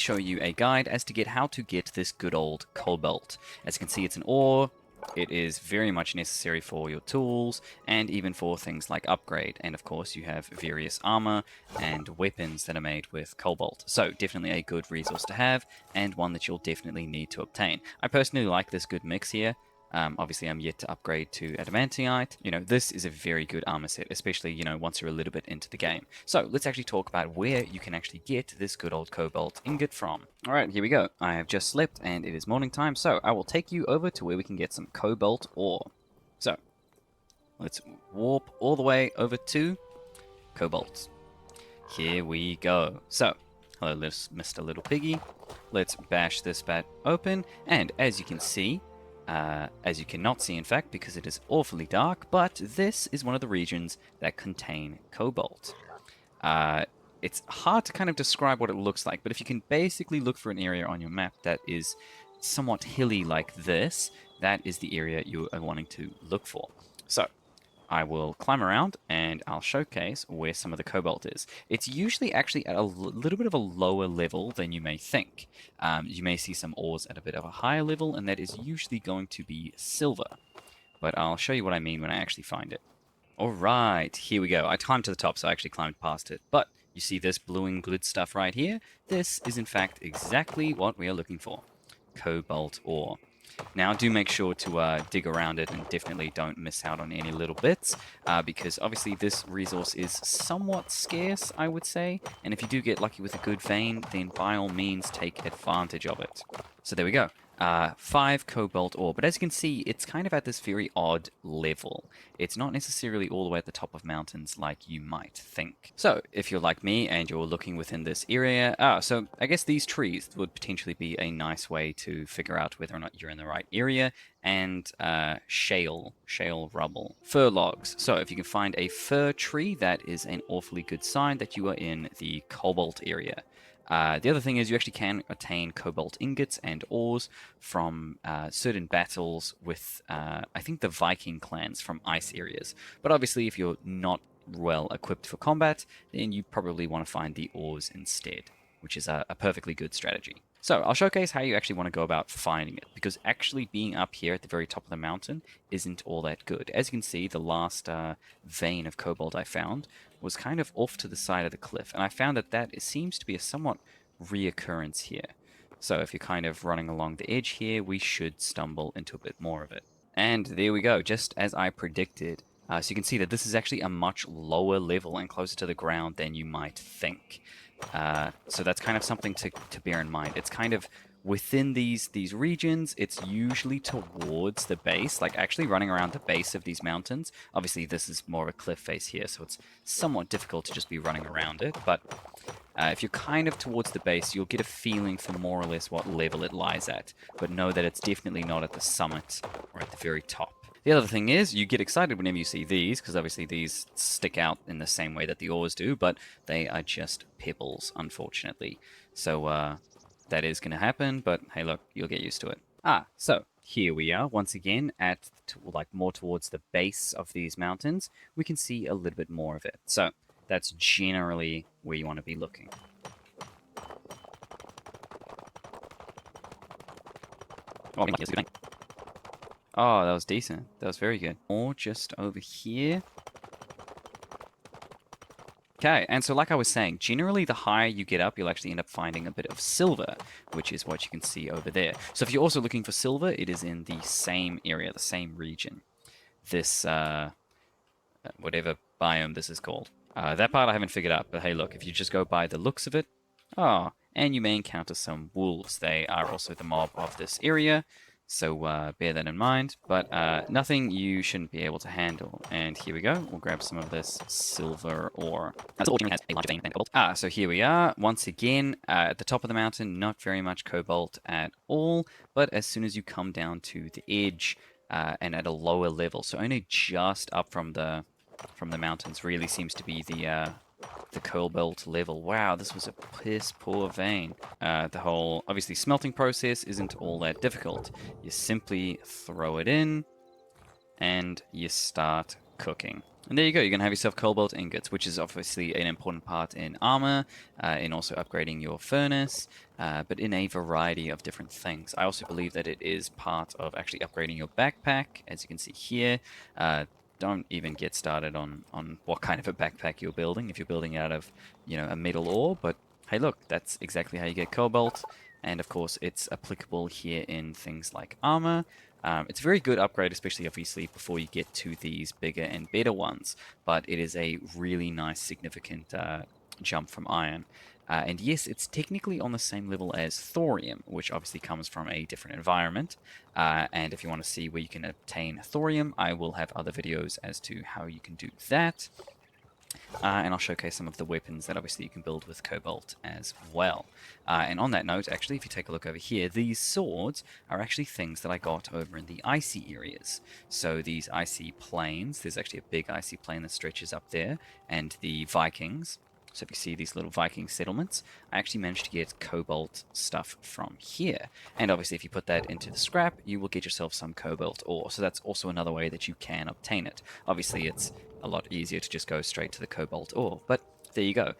show you a guide as to how to get this good old cobalt. As you can see, it's an ore. It is very much necessary for your tools and even for things like upgrade. And of course, you have various armor and weapons that are made with cobalt. So definitely a good resource to have and one that you'll definitely need to obtain. I personally like this good mix here. Obviously, I'm yet to upgrade to Adamantite. You know, this is a very good armor set, especially, you know, once you're a little bit into the game. So let's actually talk about where you can actually get this good old Cobalt Ingot from. All right, here we go. I have just slept and it is morning time, so I will take you over to where we can get some Cobalt ore. So let's warp all the way over to Cobalt. Here we go. So, hello, Mr. Little Piggy. Let's bash this bat open, and as you can see, as you cannot see, in fact, because it is awfully dark, but this is one of the regions that contain cobalt. It's hard to kind of describe what it looks like, but if you can basically look for an area on your map that is somewhat hilly like this, that is the area you are wanting to look for. So, I will climb around and I'll showcase where some of the cobalt is. It's usually actually at a little bit of a lower level than you may think. You may see some ores at a bit of a higher level, and that is usually going to be silver. But I'll show you what I mean when I actually find it. Alright, here we go. I climbed to the top, so I actually climbed past it. But you see this bluing good stuff right here? This is in fact exactly what we are looking for. Cobalt ore. Now, do make sure to dig around it and definitely don't miss out on any little bits, because obviously this resource is somewhat scarce, I would say, and if you do get lucky with a good vein, then by all means take advantage of it. So there we go. 5 cobalt ore, but as you can see, it's kind of at this very odd level. It's not necessarily all the way at the top of mountains like you might think. So, if you're like me and you're looking within this area, so I guess these trees would potentially be a nice way to figure out whether or not you're in the right area, and shale rubble, fir logs. So if you can find a fir tree, that is an awfully good sign that you are in the cobalt area. The other thing is you actually can attain cobalt ingots and ores from certain battles with, I think, the Viking clans from ice areas. But obviously, if you're not well equipped for combat, then you probably want to find the ores instead, which is a perfectly good strategy. So I'll showcase how you actually want to go about finding it, because actually being up here at the very top of the mountain isn't all that good. As you can see, the last vein of cobalt I found was kind of off to the side of the cliff, and I found that it seems to be a somewhat reoccurrence here. So if you're kind of running along the edge here, we should stumble into a bit more of it. And there we go, just as I predicted. So you can see that this is actually a much lower level and closer to the ground than you might think. So that's kind of something to bear in mind. It's kind of within these regions, it's usually towards the base, like actually running around the base of these mountains. Obviously, this is more of a cliff face here, so it's somewhat difficult to just be running around it. But if you're kind of towards the base, you'll get a feeling for more or less what level it lies at. But know that it's definitely not at the summit or at the very top. The other thing is, you get excited whenever you see these, because obviously these stick out in the same way that the ores do, but they are just pebbles, unfortunately. So that is going to happen, but hey look, you'll get used to it. So here we are, once again, at like more towards the base of these mountains. We can see a little bit more of it. So that's generally where you want to be looking. Oh, that was decent. That was very good. Or just over here. Okay, and so like I was saying, generally the higher you get up, you'll actually end up finding a bit of silver, which is what you can see over there. So if you're also looking for silver, it is in the same area, the same region. This, whatever biome this is called. That part I haven't figured out, but hey look, if you just go by the looks of it, and you may encounter some wolves. They are also the mob of this area. So bear that in mind, but nothing you shouldn't be able to handle. And here we go. We'll grab some of this silver ore. So here we are. Once again, at the top of the mountain, not very much cobalt at all. But as soon as you come down to the edge and at a lower level, so only just up from the mountains, really seems to be the cobalt level. Wow, this was a piss poor vein. The whole, obviously, smelting process isn't all that difficult. You simply throw it in, and you start cooking. And there you go, you're going to have yourself cobalt ingots, which is obviously an important part in armor, in also upgrading your furnace, but in a variety of different things. I also believe that it is part of actually upgrading your backpack, as you can see here. Don't even get started on what kind of a backpack you're building, if you're building out of, a metal ore, but hey look, that's exactly how you get cobalt, and of course it's applicable here in things like armor. It's a very good upgrade, especially obviously before you get to these bigger and better ones, but it is a really nice, significant jump from iron. And yes, it's technically on the same level as thorium, which obviously comes from a different environment. And if you want to see where you can obtain thorium, I will have other videos as to how you can do that. And I'll showcase some of the weapons that obviously you can build with Cobalt as well. And on that note, actually, if you take a look over here, these swords are actually things that I got over in the icy areas. So these icy plains, there's actually a big icy plain that stretches up there, and the Vikings. So if you see these little Viking settlements, I actually managed to get cobalt stuff from here. And obviously if you put that into the scrap, you will get yourself some cobalt ore. So that's also another way that you can obtain it. Obviously it's a lot easier to just go straight to the cobalt ore, but there you go.